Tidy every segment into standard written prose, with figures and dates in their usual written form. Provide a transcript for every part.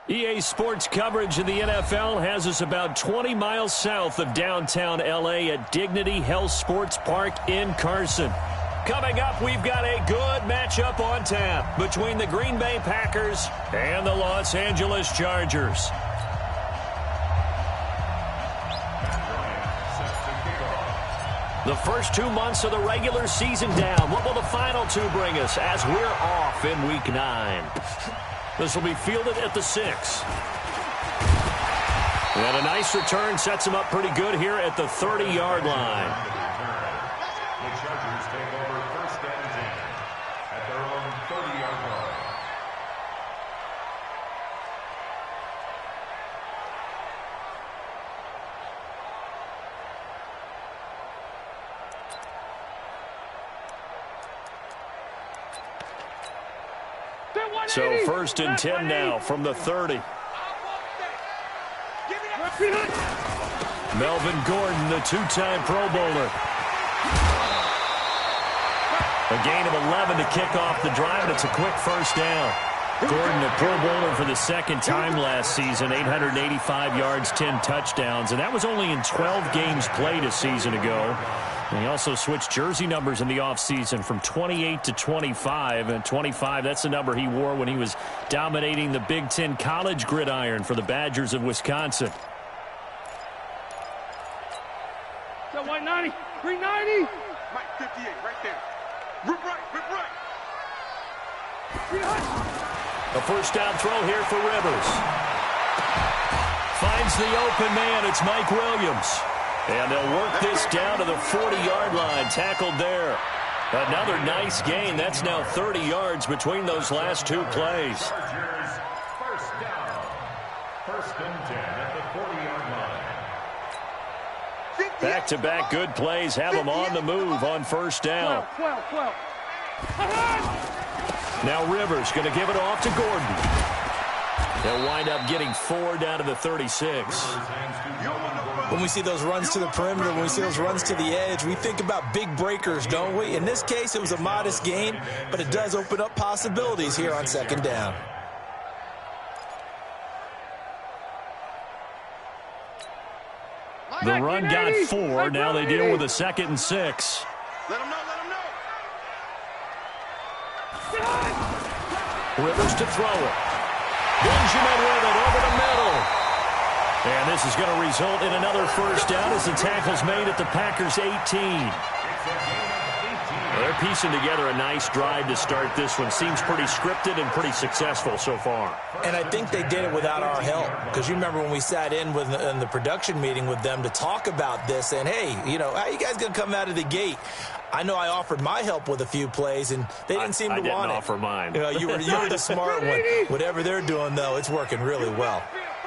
EA Sports coverage of the NFL has us about 20 miles south of downtown L.A. at Dignity Health Sports Park in Carson. Coming up, we've got a good matchup on tap between the Green Bay Packers and the Los Angeles Chargers. The first 2 months of the regular season down. What will the final two bring us as we're off in Week 9? This will be fielded at the 6. And a nice return sets him up pretty good here at the 30-yard line. The Chargers take over first and 10 at their own 30-yard line. So first and 10 now from the 30. Melvin Gordon, the two-time Pro Bowler. A gain of 11 to kick off the drive, and it's a quick first down. Gordon, a Pro Bowler for the second time last season, 885 yards, 10 touchdowns, and that was only in 12 games played a season ago. And he also switched jersey numbers in the offseason from 28 to 25. And 25, that's the number he wore when he was dominating the Big Ten college gridiron for the Badgers of Wisconsin. That white 90, 390. Mike 58, right there. Rip right, rip right. A first down throw here for Rivers. Finds the open man. It's Mike Williams. And they'll work this down to the 40-yard line. Tackled there. Another nice gain. That's now 30 yards between those last two plays. Chargers, first down. First and 10 at the 40-yard line. Back-to-back good plays have them on the move on first down. 12. Now Rivers going to give it off to Gordon. They'll wind up getting 4 down to the 36. When we see those runs to the perimeter, when we see those runs to the edge, we think about big breakers, don't we? In this case, it was a modest gain, but it does open up possibilities here on second down. The run got 4. Now they deal with a 2nd and 6. Let him know, let him know. Rivers to throw it. Benjamin with it over the middle. And this is going to result in another first down as the tackle's made at the Packers' 18. They're piecing together a nice drive to start this one. Seems pretty scripted and pretty successful so far. And I think they did it without our help. Because you remember when we sat in the production meeting with them to talk about this, and hey, you know, how you guys going to come out of the gate? I know I offered my help with a few plays, and they didn't seem to want it. I didn't offer mine. You know, you were the smart one. Whatever they're doing, though, it's working really well.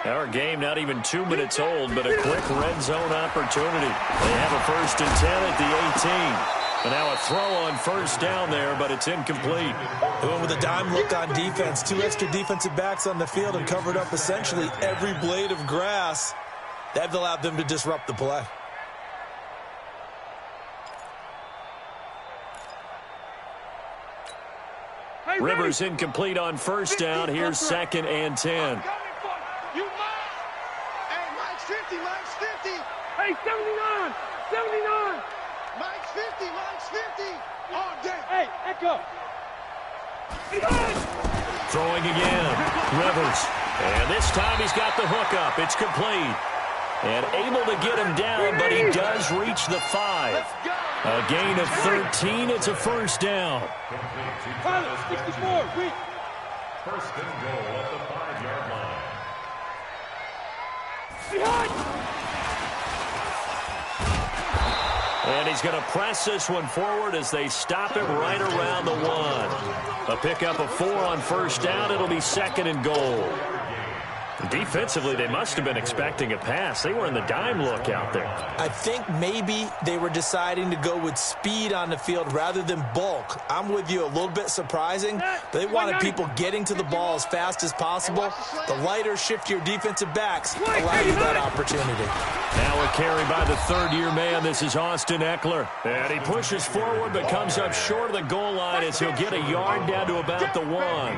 Our game not even 2 minutes old, but a quick red zone opportunity. They have a first and 10 at the 18. And now a throw on first down there, but it's incomplete. They went with a dime look on defense. 2 extra defensive backs on the field and covered up essentially every blade of grass. That allowed them to disrupt the play. Rivers incomplete on first down. Here's 2nd and 10. You might. Hey, Mike's 50, Mike's 50. Hey, 79, 79. Mike's 50, Mike's 50. All day. Hey, echo. Throwing again. Rivers. And this time he's got the hook up. It's complete. And able to get him down, but he does reach the 5. A gain of 13. It's a first down. Pilot, 64, reach. First and goal at the 5-yard line. Behind. And he's going to press this one forward as they stop him right around the 1. A pickup of 4 on first down. It'll be 2nd and goal. Defensively, they must have been expecting a pass. They were in the dime look out there. I think maybe they were deciding to go with speed on the field rather than bulk. I'm with you, a little bit surprising. They wanted people getting to the ball as fast as possible. The lighter, shiftier defensive backs allow you that opportunity. Now a carry by the third-year man. This is Austin Eckler. And he pushes forward but comes up short of the goal line as he'll get a yard down to about the 1.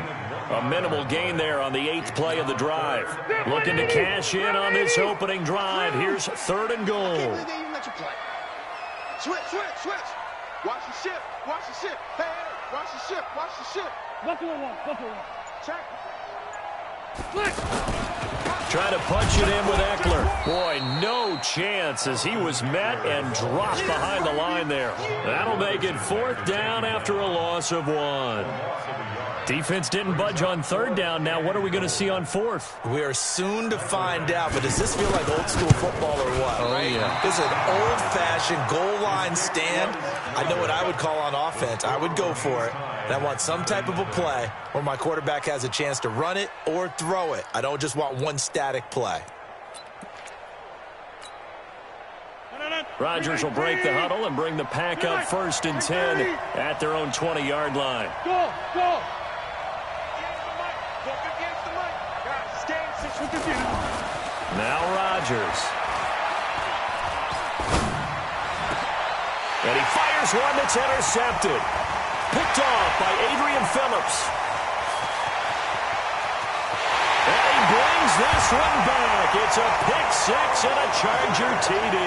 A minimal gain there on the 8th play of the drive. Looking to cash in on this opening drive. Here's 3rd and goal. Switch. Watch the ship. Hey, watch the ship. Check. Try to punch it in with Eckler. Boy, no chance as he was met and dropped behind the line there. That'll make it 4th down after a loss of 1. Defense didn't budge on 3rd down. Now what are we going to see on 4th? We are soon to find out, but does this feel like old school football or what, right? Yeah. This is an old-fashioned goal line stand. I know what I would call on offense. I would go for it. And I want some type of a play where my quarterback has a chance to run it or throw it. I don't just want one static play. Rodgers will break the huddle and bring the pack up 1st and 10 at their own 20-yard line. Go. Now Rodgers. And he fires one that's intercepted. Picked off by Adrian Phillips. And he brings this one back. It's a pick 6 and a Charger TD.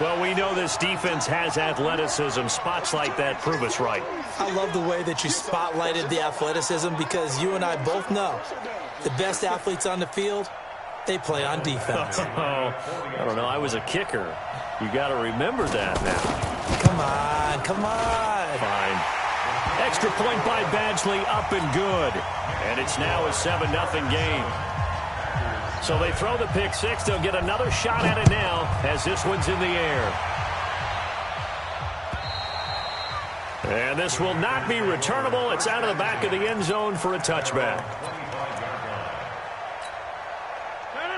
Well, we know this defense has athleticism. Spots like that prove us right. I love the way that you spotlighted the athleticism because you and I both know the best athletes on the field, they play on defense. I don't know. I was a kicker. You got to remember that now. Come on. Fine. Extra point by Badgley, up and good. And it's now a 7-0 game. So they throw the pick 6. They'll get another shot at it now as this one's in the air. And this will not be returnable. It's out of the back of the end zone for a touchback.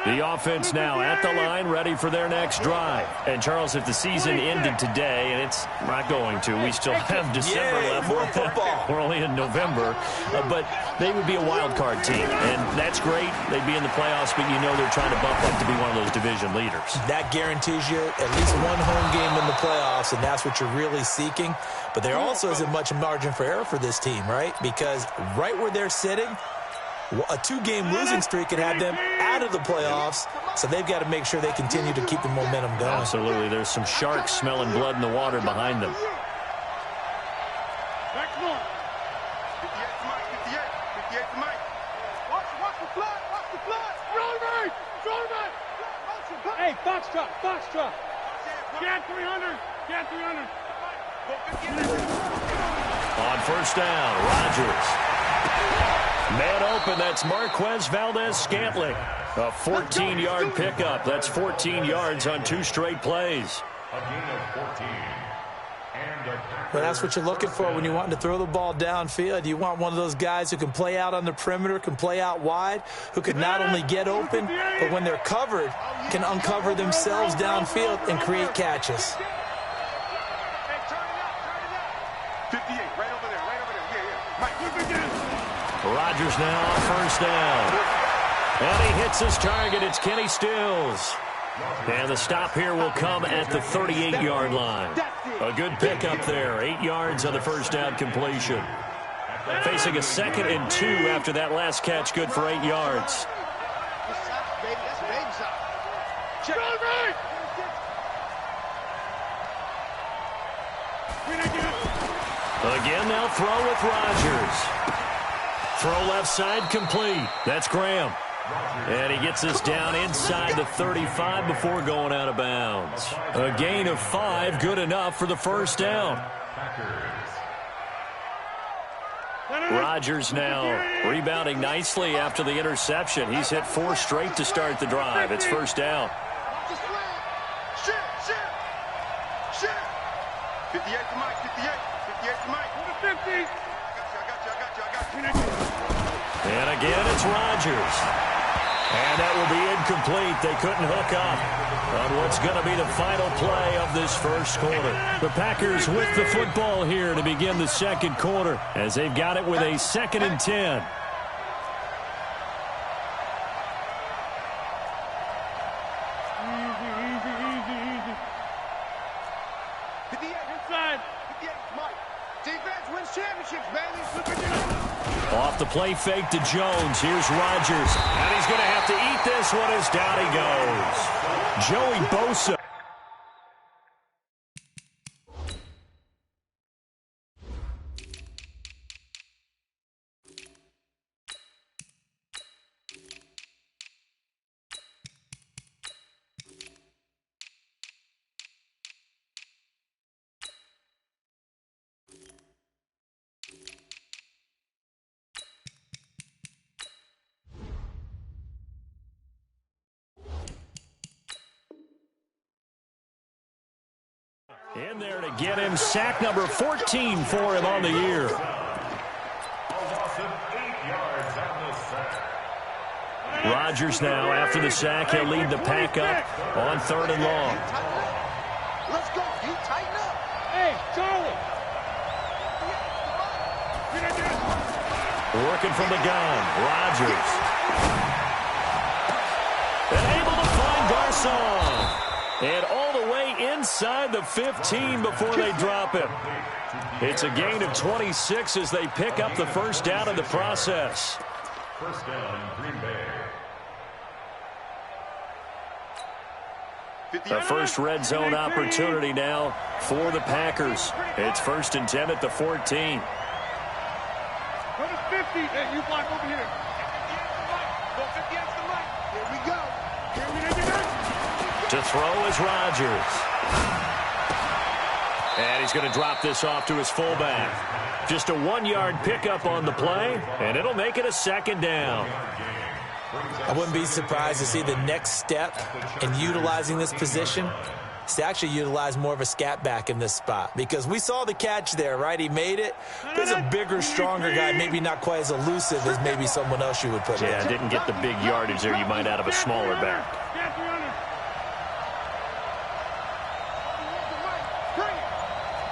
The offense now at the line, ready for their next drive. And, Charles, if the season ended today, and it's not going to, we still have December left. More football. We're only in November. But they would be a wild card team, and that's great. They'd be in the playoffs, but you know they're trying to bump up to be one of those division leaders. That guarantees you at least one home game in the playoffs, and that's what you're really seeking. But there also isn't much margin for error for this team, right? Because right where they're sitting, a 2-game losing streak could have them out of the playoffs, so they've got to make sure they continue to keep the momentum going. Absolutely. There's some sharks smelling blood in the water behind them. Back one. 58 to Mike. Watch the flat. Throw me. Hey, box drop. Get 300. On 1st down, Rodgers. Man open, that's Marquez Valdez-Scantling. A 14-yard pickup. That's 14 yards on 2 straight plays. A gain of 14. Well, that's what you're looking for when you want to throw the ball downfield. You want one of those guys who can play out on the perimeter, can play out wide, who can not only get open, but when they're covered, can uncover themselves downfield and create catches. 58, right over there. Yeah. Rodgers now on 1st down. And he hits his target. It's Kenny Stills. And the stop here will come at the 38-yard line. A good pickup there. 8 yards on the 1st down completion. Facing a 2nd and 2 after that last catch. Good for 8 yards. Again, they'll throw with Rodgers. Throw left side complete. That's Graham. And he gets us down inside the 35 before going out of bounds. A gain of 5, good enough for the 1st down. Rodgers now rebounding nicely after the interception. He's hit 4 straight to start the drive. It's 1st down. 58 to Mike. 50. I got you. And again, it's Rodgers. And that will be incomplete. They couldn't hook up on what's going to be the final play of this first quarter. The Packers with the football here to begin the second quarter as they've got it with a 2nd and 10. Off the play fake to Jones. Here's Rodgers. And he's going to have to eat this one as down he goes. Joey Bosa. In there to get him. Sack number 14 for him on the year. Rodgers now, after the sack, he'll lead the pack up on 3rd and long. Let's go. You tighten up. Hey, Charlie. Working from the gun. Rodgers. And able to find Garcon. And all the way inside the 15 before they drop him. It's a gain of 26 as they pick up the first down in the process. First down, Green Bay. The first red zone opportunity now for the Packers. It's 1st and 10 at the 14. Go to 50. Hey, you block over here. Go 50 against the mic. Here we go. To throw is Rodgers. And he's going to drop this off to his fullback. Just a 1-yard pickup on the play, and it'll make it a 2nd down. I wouldn't be surprised to see the next step in utilizing this position is to actually utilize more of a scat back in this spot, because we saw the catch there, right? He made it. There's a bigger, stronger guy, maybe not quite as elusive as maybe someone else you would put in. Yeah, didn't get the big yardage there you might out of a smaller back.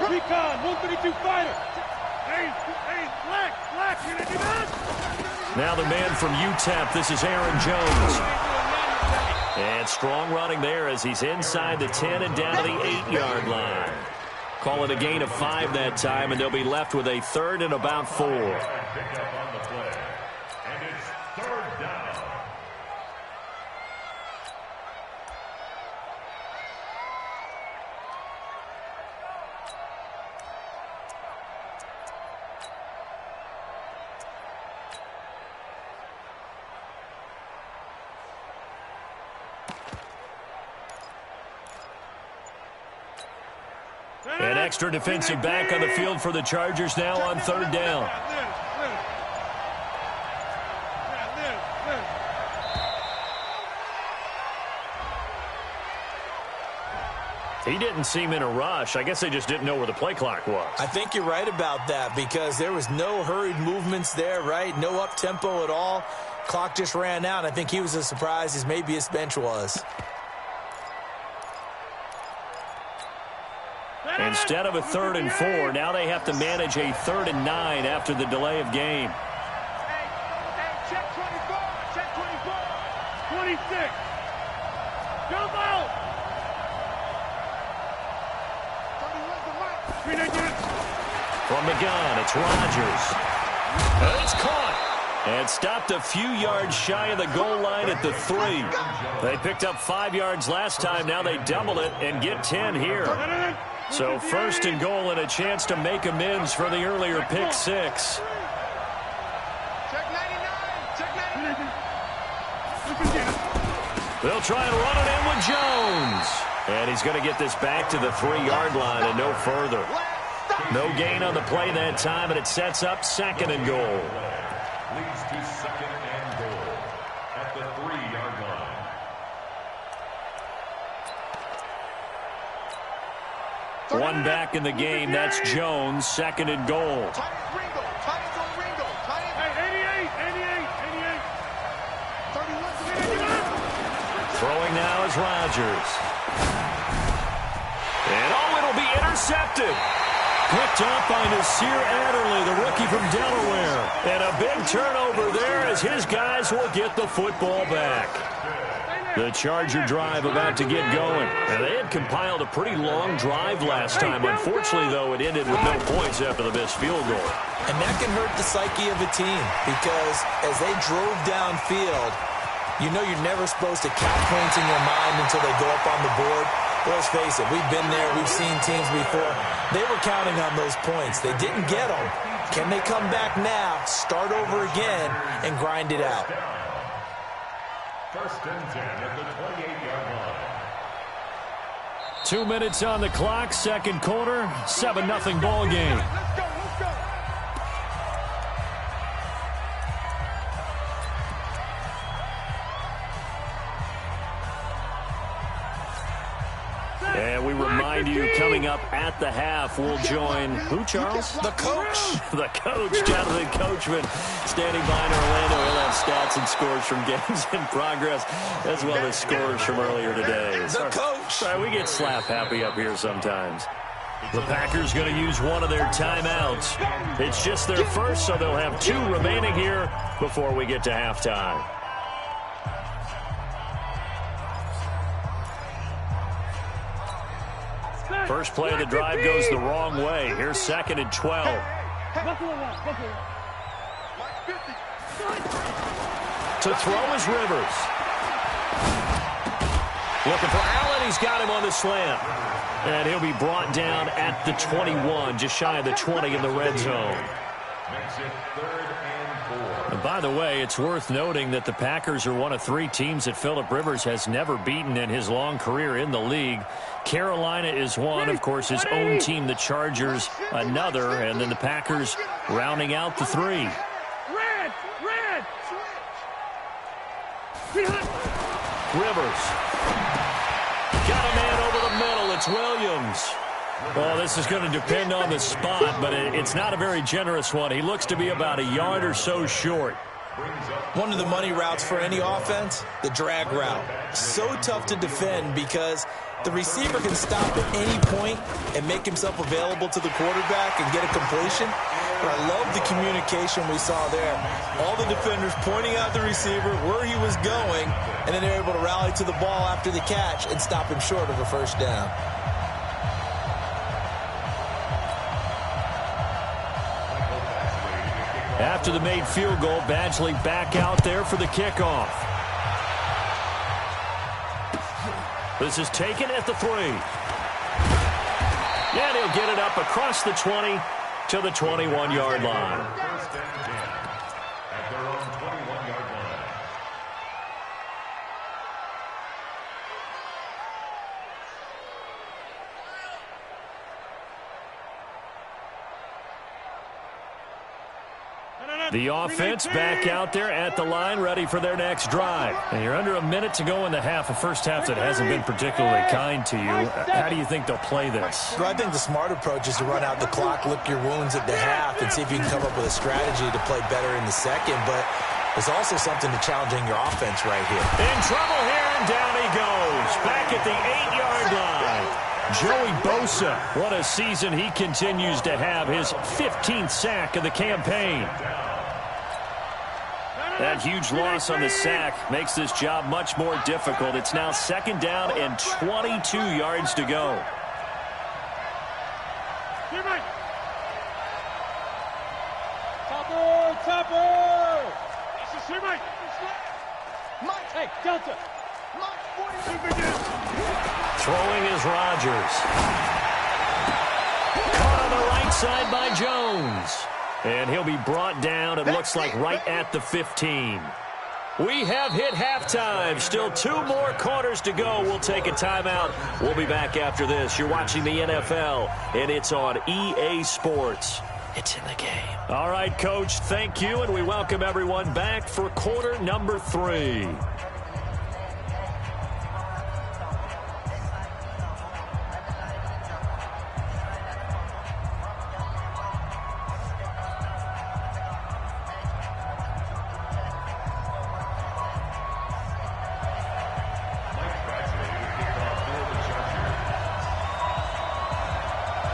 Recon, 132 fighter. Hey, black, you do that? Now the man from UTEP, this is Aaron Jones. And strong running there as he's inside the 10 and down to the 8-yard line. Call it a gain of 5 that time, and they'll be left with a 3rd and about 4. And it's 3rd down. An extra defensive back on the field for the Chargers now on 3rd down. He didn't seem in a rush. I guess they just didn't know where the play clock was. I think you're right about that, because there was no hurried movements there, right? No up-tempo at all. Clock just ran out. I think he was as surprised as maybe his bench was. Instead of a 3rd and 4, now they have to manage a 3rd and 9 after the delay of game. Hey, check 24, check 24. 26. Jump out. 31's the right. From the gun, it's Rodgers. And it's caught. And stopped a few yards shy of the goal line at the 3. They picked up 5 yards last time. Now they double it and get 10 here. So 1st and goal and a chance to make amends for the earlier pick 6. Check 99. Check 99. They'll try and run it in with Jones. And he's going to get this back to the 3-yard line and no further. No gain on the play that time, and it sets up 2nd and goal. Leads to 2nd and goal at the 3-yard line. One back in the game. That's Jones. 2nd and goal. Hey, 88. Throwing now is Rodgers. And it'll be intercepted. Picked up by Nasir Adderley, the rookie from Delaware. And a big turnover there as his guys will get the football back. The Charger drive about to get going. And they had compiled a pretty long drive last time. Unfortunately, though, it ended with no points after the missed field goal. And that can hurt the psyche of a team because as they drove downfield, you know you're never supposed to count points in your mind until they go up on the board. But let's face it, we've been there. We've seen teams before. They were counting on those points. They didn't get them. Can they come back now, start over again, and grind it out? First and 10 at the 28-yard line. 2 minutes on the clock, second quarter, 7-0 ball game. Let's go, let's go. And we remind you, coming up at the half, we'll join who, Charles? The coach. The coach, Jonathan Coachman, standing by in Orlando. He'll have stats and scores from games in progress, as well as scores from earlier today. The coach. Sorry, we get slap happy up here sometimes. The Packers going to use one of their timeouts. It's just their first, so they'll have 2 remaining here before we get to halftime. First play of the drive goes the wrong way. Here's 2nd and 12. To throw is Rivers. Looking for Allen. He's got him on the slant. And he'll be brought down at the 21, just shy of the 20 in the red zone. Makes it 3rd and 4. And by the way, it's worth noting that the Packers are one of 3 teams that Phillip Rivers has never beaten in his long career in the league. Carolina is one, of course, his own team, the Chargers, another, and then the Packers rounding out the 3. Red! Rivers. Got a man over the middle. It's Williams. Well, this is going to depend on the spot, but it's not a very generous one. He looks to be about a yard or so short. One of the money routes for any offense, the drag route. So tough to defend because the receiver can stop at any point and make himself available to the quarterback and get a completion. But I love the communication we saw there. All the defenders pointing out the receiver, where he was going, and then they're able to rally to the ball after the catch and stop him short of a first down. After the made field goal, Badgley back out there for the kickoff. This is taken at the 3. And he'll get it up across the 20 to the 21-yard line. First and 10 at their own 21-yard line. The offense back out there at the line, ready for their next drive. And you're under a minute to go in the half, a first half that hasn't been particularly kind to you. How do you think they'll play this? Well, I think the smart approach is to run out the clock, lick your wounds at the half, and see if you can come up with a strategy to play better in the second. But there's also something to challenging your offense right here. In trouble here, and down he goes. Back at the 8-yard line. Joey Bosa, what a season he continues to have. His 15th sack of the campaign. That huge loss on the sack makes this job much more difficult. It's now 2nd down and 22 yards to go. Topper! Mike! Hey, Delta! Throwing is Rodgers. Caught on the right side by Jones. And he'll be brought down, it looks like, right at the 15. We have hit halftime. Still 2 more quarters to go. We'll take a timeout. We'll be back after this. You're watching the NFL, and it's on EA Sports. It's in the game. All right, Coach, thank you, and we welcome everyone back for quarter number 3.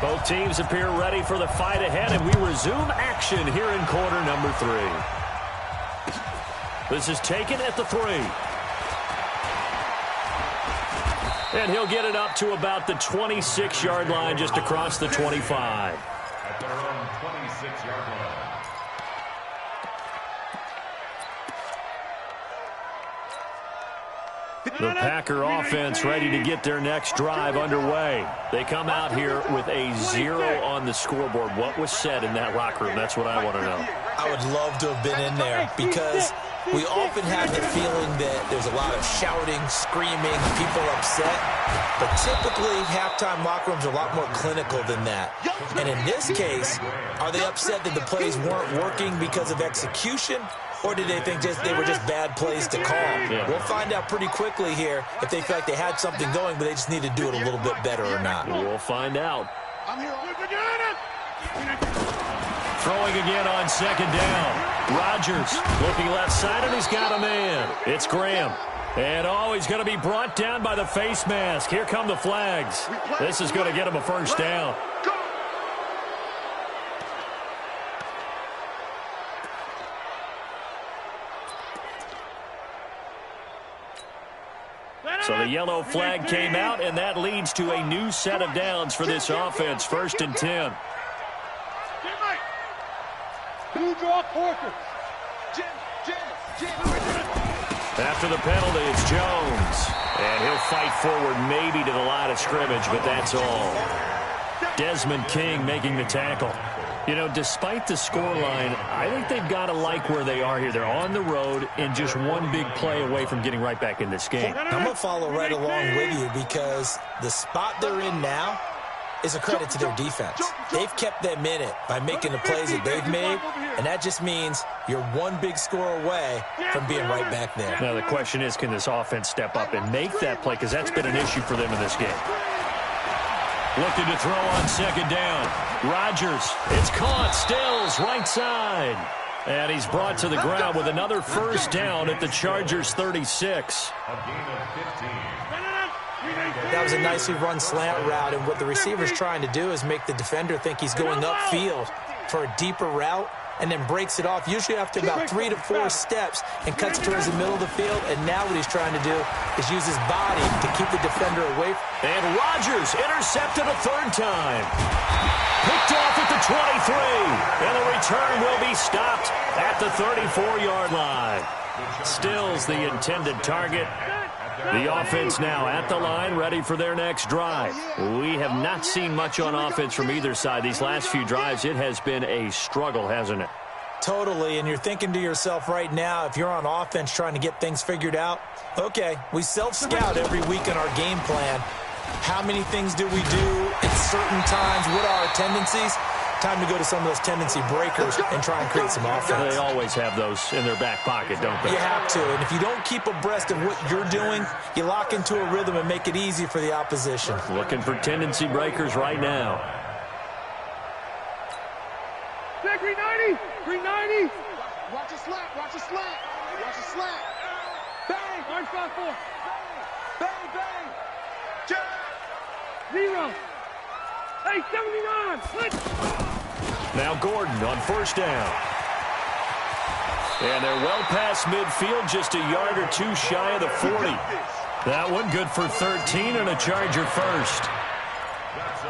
Both teams appear ready for the fight ahead, and we resume action here in quarter number 3. This is taken at the 3. And he'll get it up to about the 26-yard line, just across the 25. At their own 26-yard line. The Packer offense ready to get their next drive underway. They come out here with a 0 on the scoreboard. What was said in that locker room? That's what I want to know. I would love to have been in there because we often have the feeling that there's a lot of shouting, screaming, people upset. But typically, halftime locker rooms are a lot more clinical than that. And in this case, are they upset that the plays weren't working because of execution? Or did they think they were just bad plays to call? Yeah. We'll find out pretty quickly here if they feel like they had something going, but they just need to do it a little bit better or not. We'll find out. Throwing again on second down. Rodgers looking left side, and he's got a man. It's Graham. And, he's going to be brought down by the face mask. Here come the flags. This is going to get him a first down. So the yellow flag came out, and that leads to a new set of downs for this offense. 1st and 10. After the penalty, it's Jones. And he'll fight forward maybe to the line of scrimmage, but that's all. Desmond King making the tackle. You know, despite the scoreline, I think they've got to like where they are here. They're on the road and just one big play away from getting right back in this game. I'm going to follow right along with you because the spot they're in now is a credit to their defense. They've kept them in it by making the plays that they've made, and that just means you're one big score away from being right back there. Now, the question is, can this offense step up and make that play? Because that's been an issue for them in this game. Looking to throw on second down. Rodgers, it's caught, Stills, right side. And he's brought to the ground with another first down at the Chargers' 36. That was a nicely run slant route, and what the receiver's trying to do is make the defender think he's going upfield for a deeper route, and then breaks it off, usually after about 3 to 4 steps, and cuts towards the middle of the field. And now what he's trying to do is use his body to keep the defender away. And Rodgers intercepted a 3rd time. Picked off at the 23. And the return will be stopped at the 34-yard line. Stills the intended target. The offense now at the line, ready for their next drive. We have not seen much on offense from either side. These last few drives, it has been a struggle, hasn't it? Totally, and you're thinking to yourself right now, if you're on offense trying to get things figured out, okay, we self-scout every week in our game plan. How many things do we do at certain times? What are our tendencies? Time to go to some of those tendency breakers and try and create some offense. They always have those in their back pocket, don't they? You have to, and if you don't keep abreast of what you're doing, you lock into a rhythm and make it easy for the opposition. Looking for tendency breakers right now. 390! 390! Watch a slant, watch a slant, watch a slant. Bang! Orange 5-4. Bang, bang! Jump! 0. Hey, 79! Now Gordon on first down. And they're well past midfield, just a yard or two shy of the 40. That one good for 13 and a Charger first.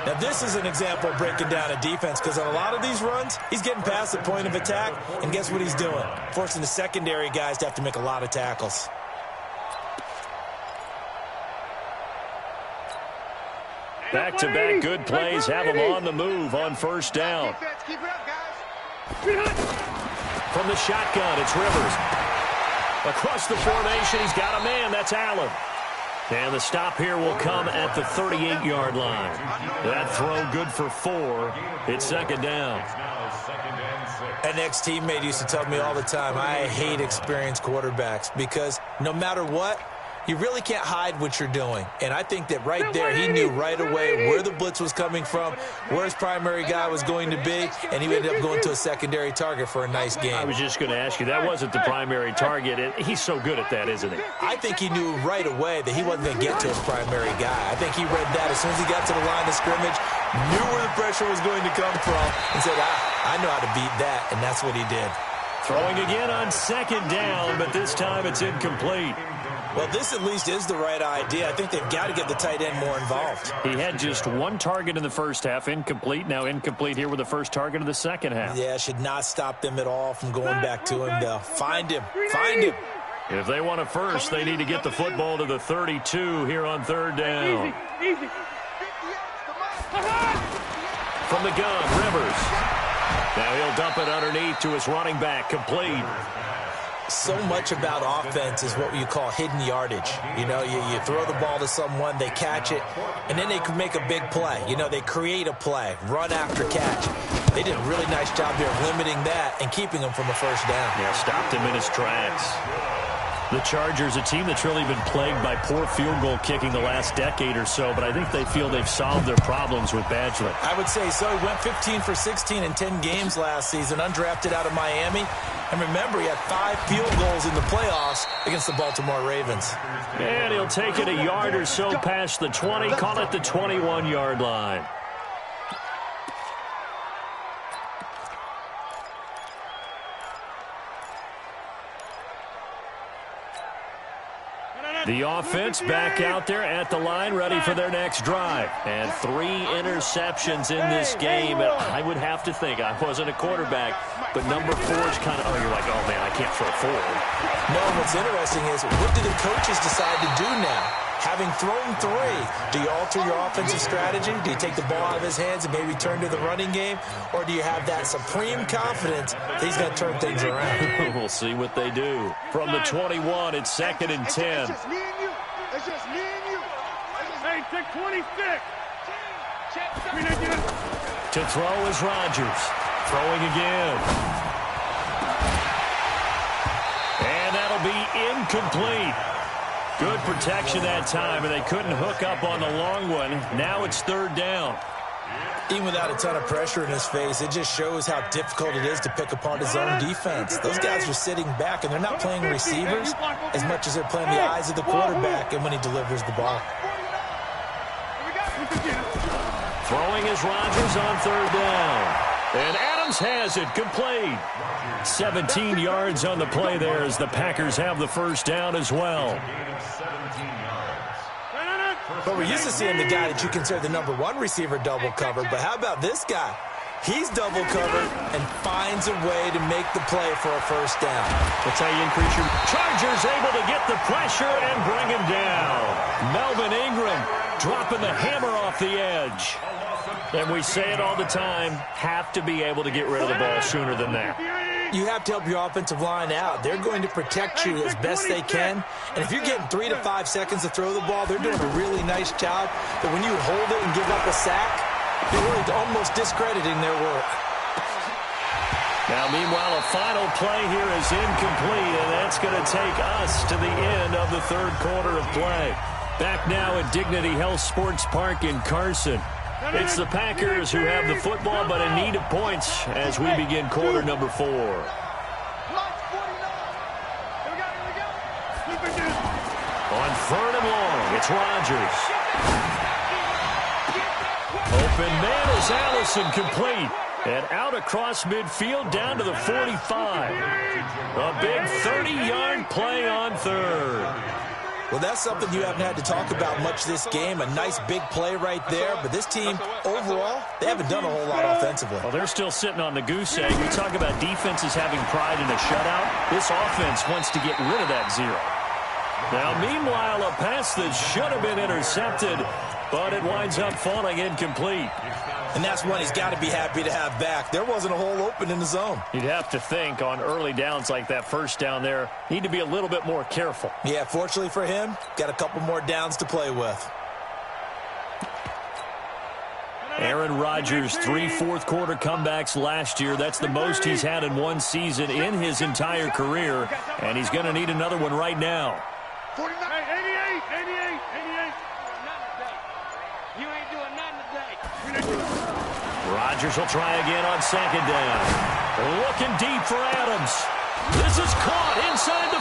Now, this is an example of breaking down a defense because on a lot of these runs, he's getting past the point of attack, and guess what he's doing? Forcing the secondary guys to have to make a lot of tackles. Back-to-back good plays have him on the move on first down. Keep it up, guys. From the shotgun, it's Rivers. Across the formation, he's got a man. That's Allen. And the stop here will come at the 38-yard line. That throw good for 4. It's second down. An ex-teammate used to tell me all the time, I hate experienced quarterbacks because no matter what, you really can't hide what you're doing. And I think that right there, he knew right away where the blitz was coming from, where his primary guy was going to be, and he ended up going to a secondary target for a nice game. I was just going to ask you, that wasn't the primary target. He's so good at that, isn't he? I think he knew right away that he wasn't going to get to his primary guy. I think he read that as soon as he got to the line of scrimmage, knew where the pressure was going to come from, and said, I know how to beat that, and that's what he did. Throwing again on second down, but this time it's incomplete. Well, this at least is the right idea. I think they've got to get the tight end more involved. He had just one target in the first half, incomplete. Now incomplete here with the first target of the second half. Yeah, should not stop them at all from going back to him. They'll find him. Find him. If they want a first, they need to get the football to the 32 here on third down. Easy. From the gun, Rivers. Now he'll dump it underneath to his running back, complete. So much about offense is what you call hidden yardage. You know, you throw the ball to someone, they catch it, and then they can make a big play. You know, they create a play, run after catch. They did a really nice job here of limiting that and keeping him from a first down. Yeah, stopped him in his tracks. The Chargers, a team that's really been plagued by poor field goal kicking the last decade or so, but I think they feel they've solved their problems with Badgley. I would say so. He went 15 for 16 in 10 games last season, undrafted out of Miami. And remember, he had 5 field goals in the playoffs against the Baltimore Ravens. And he'll take it a yard or so past the 20, call it the 21-yard line. The offense back out there at the line, ready for their next drive. And 3 interceptions in this game. And I would have to think, I wasn't a quarterback, but number 4 is kind of, you're like, oh, man, I can't throw forward. No, what's interesting is, what do the coaches decide to do now? Having thrown 3, do you alter your offensive strategy? Do you take the ball out of his hands and maybe turn to the running game? Or do you have that supreme confidence that he's going to turn things around? We'll see what they do. From the 21, it's 2nd and 10. It's just me and you. It's just me and you. Hey, take 26. To throw is Rodgers. Throwing again. And that'll be incomplete. Good protection that time, and they couldn't hook up on the long one. Now it's 3rd down. Even without a ton of pressure in his face, it just shows how difficult it is to pick apart his own defense. Those guys are sitting back, and they're not playing receivers as much as they're playing the eyes of the quarterback and when he delivers the ball. Throwing is Rodgers on 3rd down. And Adams has it, complete. 17 yards on the play there as the Packers have the first down as well. But we're used to seeing the guy that you consider the number 1 receiver double covered. But how about this guy? He's double covered and finds a way to make the play for a first down. That's how you increase your... Chargers able to get the pressure and bring him down. Melvin Ingram dropping the hammer off the edge. And we say it all the time, have to be able to get rid of the ball sooner than that. You have to help your offensive line out. They're going to protect you as best they can. And if you're getting 3 to 5 seconds to throw the ball, they're doing a really nice job. But when you hold it and give up a sack, you're really almost discrediting their work. Now, meanwhile, a final play here is incomplete, and that's going to take us to the end of the 3rd quarter of play. Back now at Dignity Health Sports Park in Carson. It's the Packers who have the football, but in need of points as we begin quarter number 4. On 3rd and long, it's Rodgers. Open man is Allison, complete. And out across midfield down to the 45. A big 30-yard play on 3rd. Well, that's something you haven't had to talk about much this game. A nice big play right there. But this team, overall, they haven't done a whole lot offensively. Well, they're still sitting on the goose egg. We talk about defenses having pride in a shutout. This offense wants to get rid of that 0. Now, meanwhile, a pass that should have been intercepted, but it winds up falling incomplete. And that's one he's got to be happy to have back. There wasn't a hole open in the zone. You'd have to think on early downs like that first down there, need to be a little bit more careful. Yeah, fortunately for him, got a couple more downs to play with. Aaron Rodgers, 3 fourth-quarter comebacks last year. That's the most he's had in one season in his entire career, and he's going to need another one right now. 88. You ain't doing nothing today. Rodgers will try again on 2nd down. Looking deep for Adams. This is caught inside the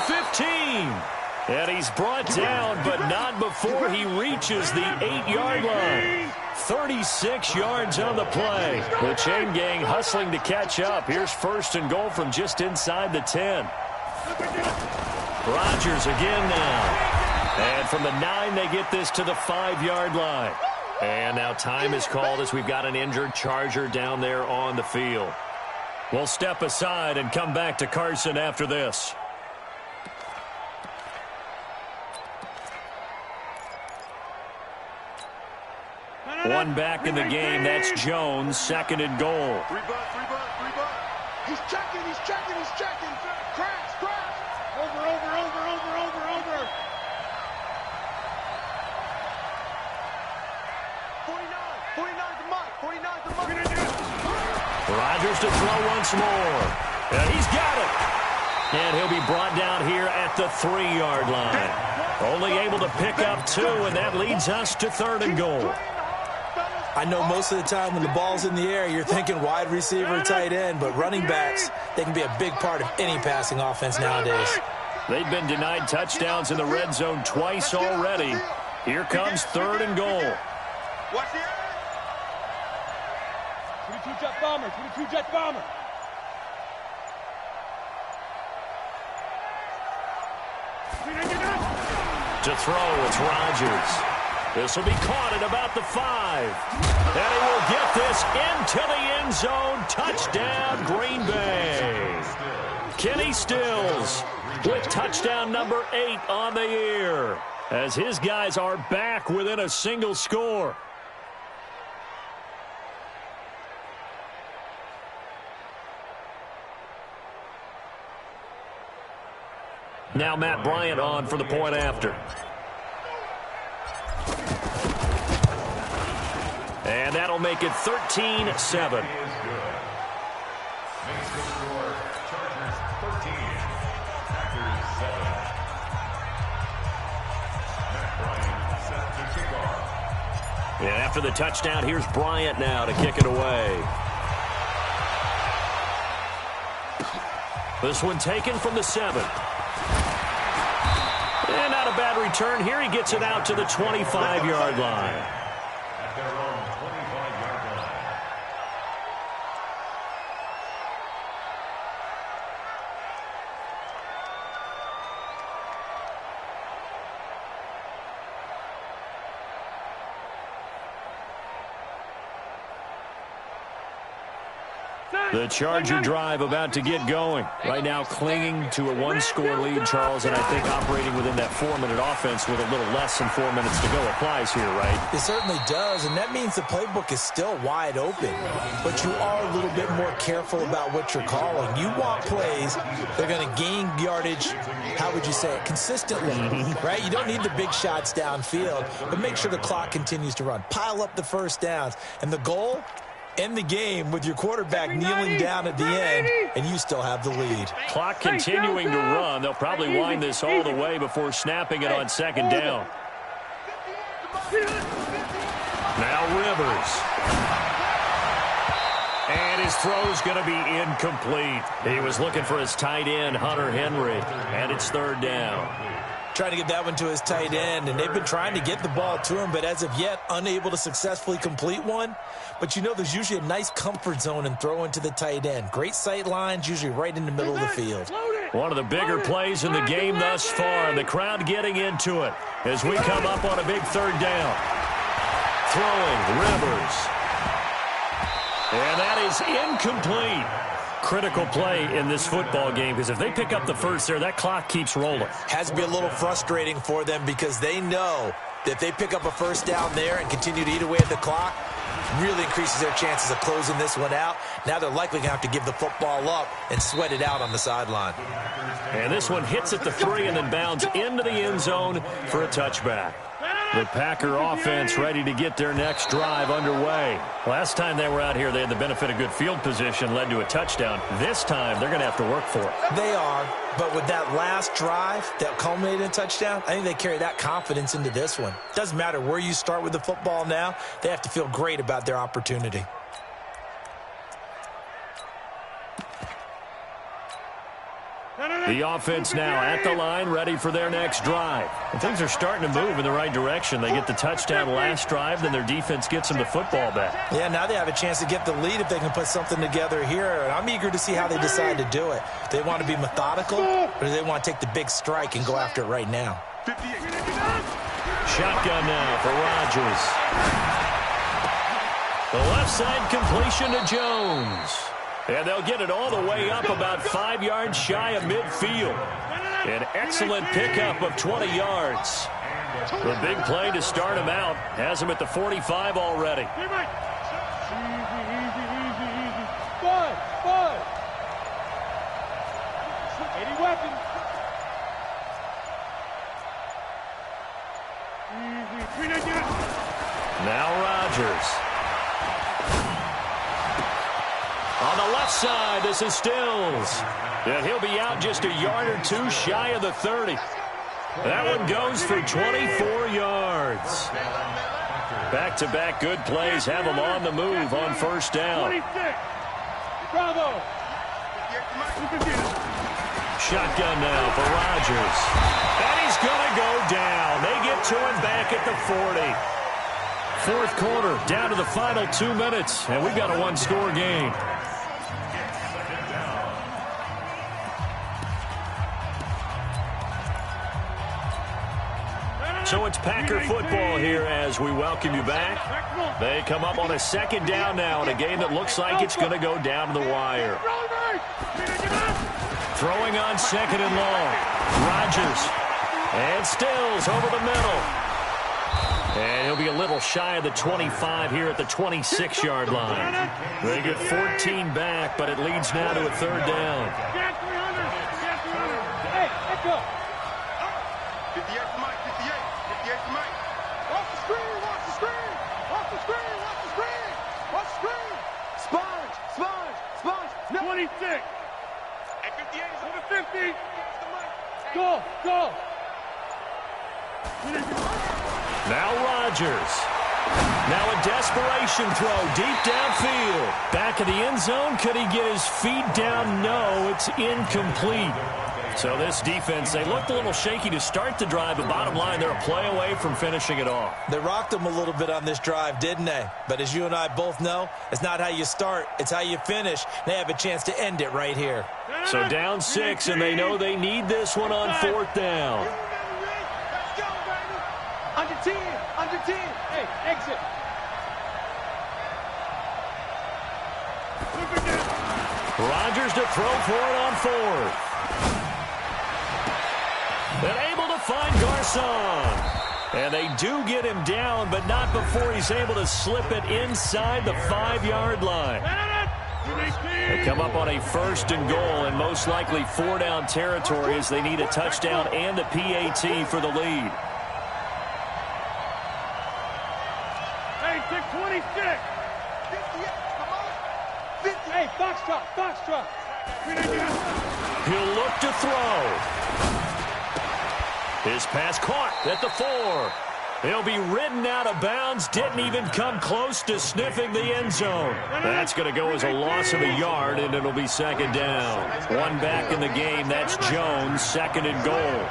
15. And he's brought down, but not before he reaches the 8-yard line. 36 yards on the play. The chain gang hustling to catch up. Here's 1st and goal from just inside the 10. Rodgers again now. And from the 9, they get this to the 5-yard line. And now time is called as we've got an injured Charger down there on the field. We'll step aside and come back to Carson after this. One back in the game. That's Jones. 2nd and goal. He's checking. Crash. Over. 49 to Mike. Rodgers to throw once more. And he's got it. And he'll be brought down here at the 3-yard line. Only able to pick up 2, and that leads us to 3rd and goal. I know most of the time when the ball's in the air, you're thinking wide receiver, tight end, but running backs, they can be a big part of any passing offense nowadays. They've been denied touchdowns in the red zone twice already. Here comes 3rd and goal. Watch the 22 jet bomber. To throw, it's Rodgers. This will be caught at about the 5. And he will get this into the end zone. Touchdown, Green Bay. Kenny Stills with touchdown number 8 on the year, as his guys are back within a single score. Now Matt Bryant on for the point after. And that'll make it 13-7. Makes the score Chargers 13, Packers 7. Matt Bryant set to kick off. And after the touchdown, here's Bryant now to kick it away. This one taken from the 7. And not a bad return here. He gets it out to the 25-yard line. At their own 25-yard line. The Charger drive about to get going. Right now clinging to a 1-score lead, Charles, and I think operating within that 4-minute offense with a little less than 4 minutes to go applies here, right? It certainly does, and that means the playbook is still wide open. But you are a little bit more careful about what you're calling. You want plays that are going to gain yardage, how would you say it, consistently, right? You don't need the big shots downfield, but make sure the clock continues to run. Pile up the first downs, and the goal, end the game with your quarterback kneeling down at the end, and you still have the lead. Clock continuing to run. They'll probably wind this all the way before snapping it on 2nd down. Now Rivers. And his throw's going to be incomplete. He was looking for his tight end, Hunter Henry, and it's 3rd down. Trying to get that one to his tight end, and they've been trying to get the ball to him, but as of yet, unable to successfully complete one. But you know there's usually a nice comfort zone in throwing to the tight end. Great sight lines, usually right in the middle of the field. One of the bigger plays in the game thus far, and the crowd getting into it as we come up on a big 3rd down. Throwing, Rivers. And that is incomplete. Critical play in this football game, because if they pick up the first there, that clock keeps rolling. Has to be a little frustrating for them because they know that if they pick up a first down there and continue to eat away at the clock, really increases their chances of closing this one out. Now they're likely going to have to give the football up and sweat it out on the sideline. And this one hits at the 3 and then bounds into the end zone for a touchback. The Packer offense ready to get their next drive underway. Last time they were out here, they had the benefit of good field position, led to a touchdown. This time, they're going to have to work for it. They are, but with that last drive that culminated in a touchdown, I think they carry that confidence into this one. Doesn't matter where you start with the football now, they have to feel great about their opportunity. The offense now at the line, ready for their next drive. And things are starting to move in the right direction. They get the touchdown last drive, then their defense gets them the football back. Yeah, now they have a chance to get the lead if they can put something together here. And I'm eager to see how they decide to do it. Do they want to be methodical, or do they want to take the big strike and go after it right now? Shotgun now for Rodgers. The left side completion to Jones. And they'll get it all the way up about 5 yards shy of midfield. An excellent pickup of 20 yards. The big play to start him out has him at the 45 already. Easy. Bud. 80 weapons. Easy. Now Rodgers. On the left side, this is Stills. And he'll be out just a yard or two shy of the 30. That one goes for 24 yards. Back-to-back good plays have him on the move on first down. 26. Bravo. Shotgun now for Rodgers. And he's going to go down. They get to him back at the 40. Fourth quarter, down to the final 2 minutes, and we've got a one-score game. So it's Packer football here as we welcome you back. They come up on a second down now in a game that looks like it's going to go down to the wire. Throwing on second and long. Rodgers. And Stills over the middle. And he'll be a little shy of the 25 here at the 26-yard line. They get 14 back, but it leads now to a third down. Hey, let's go. 58 to Mike, 58 to Mike. Watch the screen. Sponge. 26. At 58 is on the 50. Go. Now Rodgers. Now a desperation throw deep downfield. Back of the end zone. Could he get his feet down? No, it's incomplete. So this defense, they looked a little shaky to start the drive, but bottom line, they're a play away from finishing it off. They rocked them a little bit on this drive, didn't they? But as you and I both know, it's not how you start, it's how you finish. They have a chance to end it right here. So down 6, and they know they need this one on fourth down. Under 10. Hey, exit. Rodgers to throw for it on fourth. And able to find Garcon. And they do get him down, but not before he's able to slip it inside the 5-yard line. They come up on a first and goal, and most likely 4-down territory as they need a touchdown and a PAT for the lead. Hey, 626. 58, hey, Foxtrot. He'll look to throw. His pass caught at the 4. He'll be ridden out of bounds. Didn't even come close to sniffing the end zone. That's going to go as a loss of a yard, and it'll be second down. One back in the game. That's Jones, second and goal.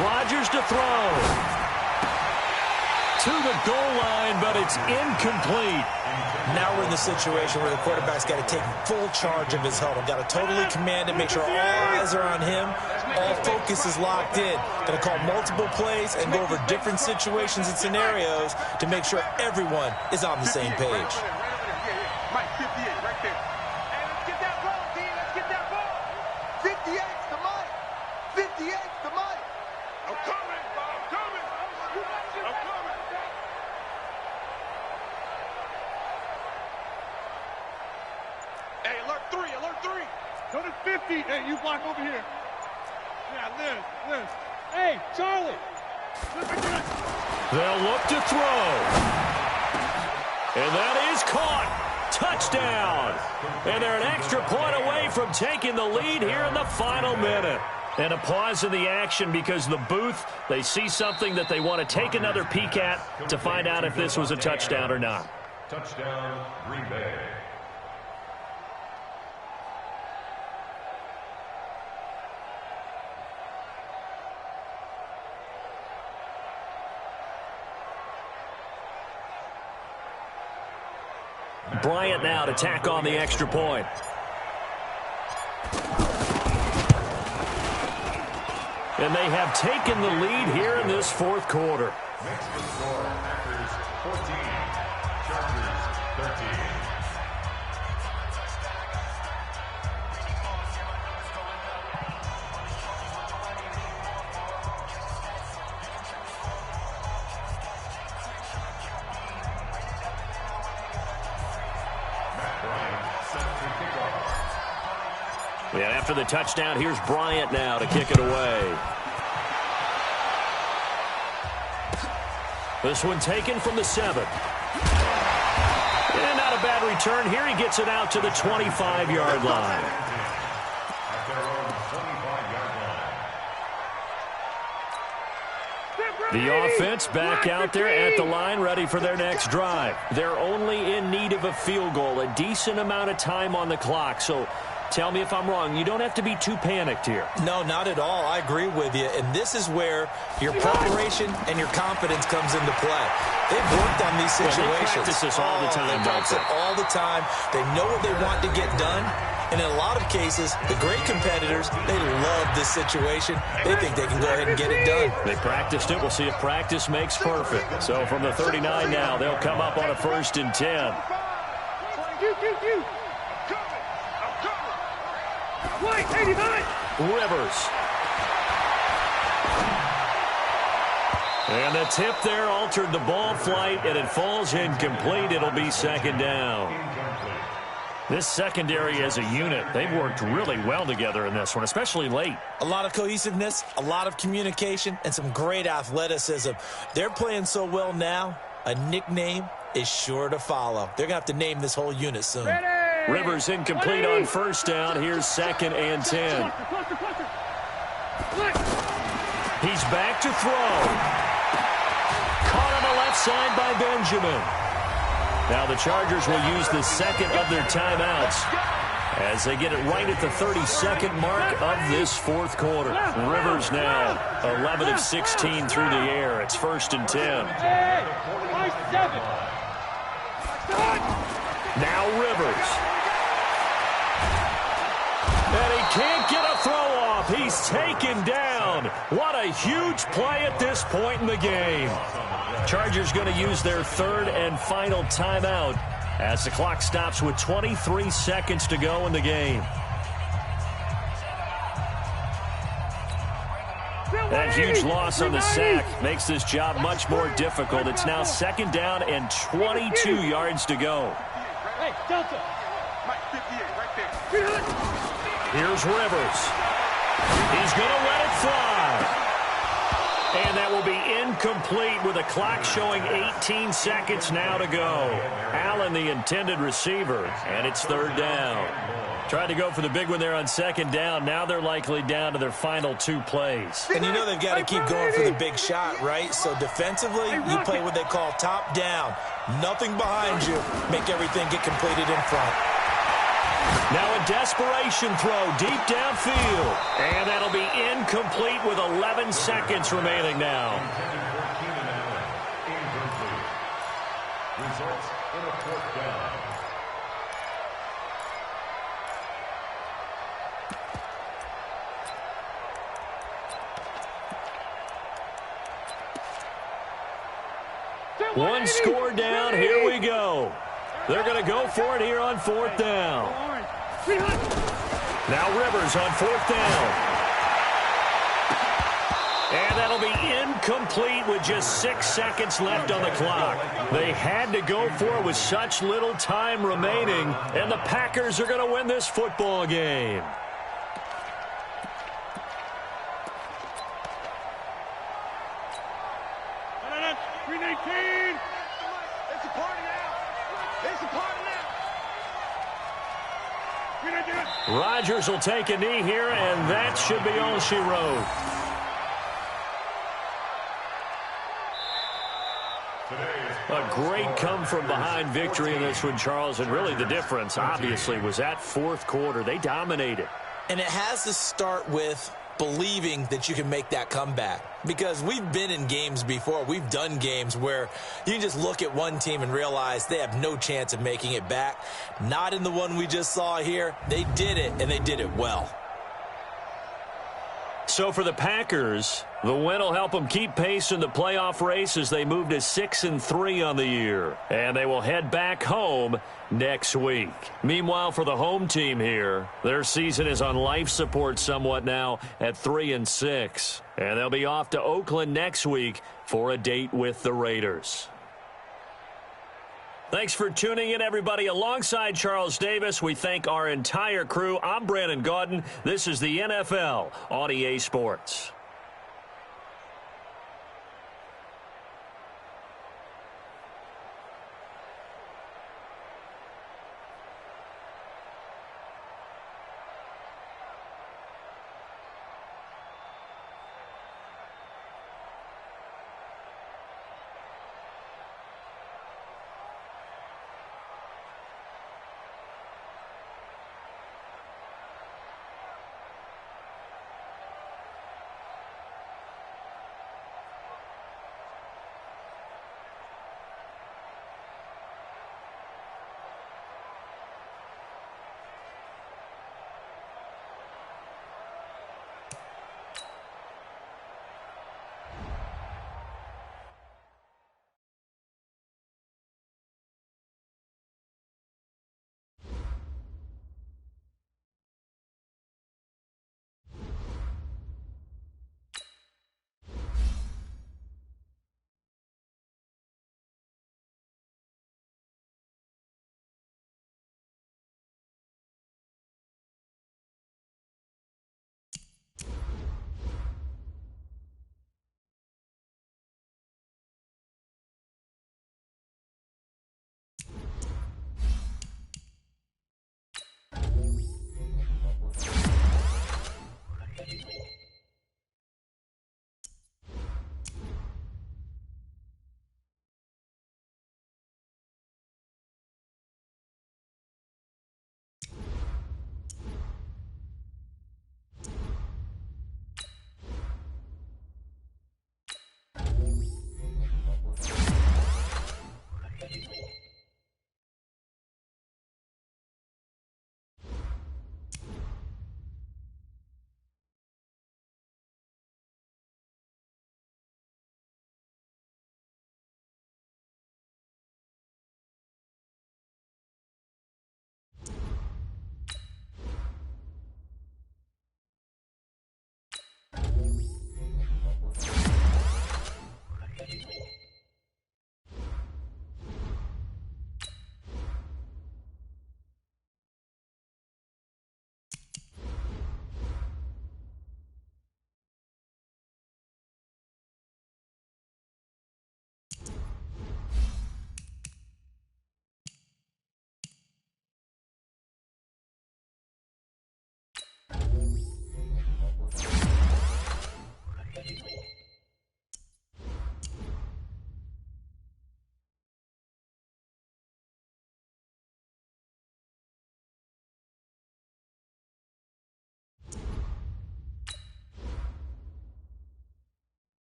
Rodgers to throw. To the goal line, but it's incomplete. Now we're in the situation where the quarterback's got to take full charge of his huddle. Got to totally command it, make sure all eyes are on him. All focus is locked in. Got to call multiple plays and go over different situations and scenarios to make sure everyone is on the same page. Mike, 58, right there. Hey, let's get that ball, D. Let's get that ball. 58's the Mike. 58's the Mike. I'm coming, Bob. I'm coming. Hey, alert 3. Go to 50. Hey, you block over here. Yeah, Liz. Hey, Charlie. They'll look to throw. And that is caught. Touchdown. And they're an extra point away from taking the lead here in the final minute. And a pause in the action because the booth, they see something that they want to take another peek at to find out if this was a touchdown or not. Touchdown, Green Bay. Bryant now to tack on the extra point. And they have taken the lead here in this fourth quarter. Next to score, Packers 14, Chargers 13. Yeah, after the touchdown, here's Bryant now to kick it away. This one taken from the 7. And not a bad return. Here he gets it out to the 25-yard line. At their own 25-yard line. The offense back out there at the line, ready for their next drive. They're only in need of a field goal, a decent amount of time on the clock. So tell me if I'm wrong. You don't have to be too panicked here. No, not at all. I agree with you. And this is where your preparation and your confidence comes into play. They've worked on these situations. Well, they practice this all the time. They practice it all the time. They know what they want to get done. And in a lot of cases, the great competitors, they love this situation. They think they can go ahead and get it done. They practiced it. We'll see if practice makes perfect. So from the 39 now, they'll come up on a 1st and 10. Rivers. And the tip there altered the ball flight, and it falls incomplete. It'll be 2nd down. This secondary as a unit, they've worked really well together in this one, especially late. A lot of cohesiveness, a lot of communication, and some great athleticism. They're playing so well now, a nickname is sure to follow. They're going to have to name this whole unit soon. Rivers incomplete on 1st down. Here's 2nd and 10. He's back to throw. Caught on the left side by Benjamin. Now the Chargers will use the 2nd of their timeouts as they get it right at the 32nd mark of this 4th quarter. Rivers now 11 of 16 through the air. It's 1st and 10. Now Rivers. And he can't get a throw off. He's taken down. What a huge play at this point in the game. Chargers going to use their 3rd and final timeout as the clock stops with 23 seconds to go in the game. That huge loss on the sack makes this job much more difficult. It's now 2nd down and 22 yards to go. Hey, Delta. Mike 58 right there. Here's Rivers. He's going to let it fly. And that will be incomplete with the clock showing 18 seconds now to go. Allen, the intended receiver, and it's 3rd down. Tried to go for the big one there on 2nd down. Now they're likely down to their final 2 plays. And you know they've got to keep going for the big shot, right? So defensively, you play what they call top down. Nothing behind you. Make everything get completed in front. Now a desperation throw deep downfield. And that'll be incomplete with 11 seconds remaining now. Results in a 4th down. One score down. Here we go. They're going to go for it here on 4th down. Now Rivers on 4th down. And that'll be incomplete with just 6 seconds left on the clock. They had to go for it with such little time remaining, and the Packers are going to win this football game. Rodgers will take a knee here, and that should be all she wrote. A great come-from-behind victory in this one, Charles, and really the difference, obviously, was that fourth quarter. They dominated. And it has to start with believing that you can make that comeback, because we've been in games before. We've done games where you just look at one team and realize they have no chance of making it back. Not in the one we just saw here. They did it, and they did it well. So for the Packers, the win will help them keep pace in the playoff race as they move to 6-3 on the year. And they will head back home next week. Meanwhile, for the home team here, their season is on life support somewhat now at 3-6. And they'll be off to Oakland next week for a date with the Raiders. Thanks for tuning in, everybody. Alongside Charles Davis, we thank our entire crew. I'm Brandon Gaudin. This is the NFL on EA Sports.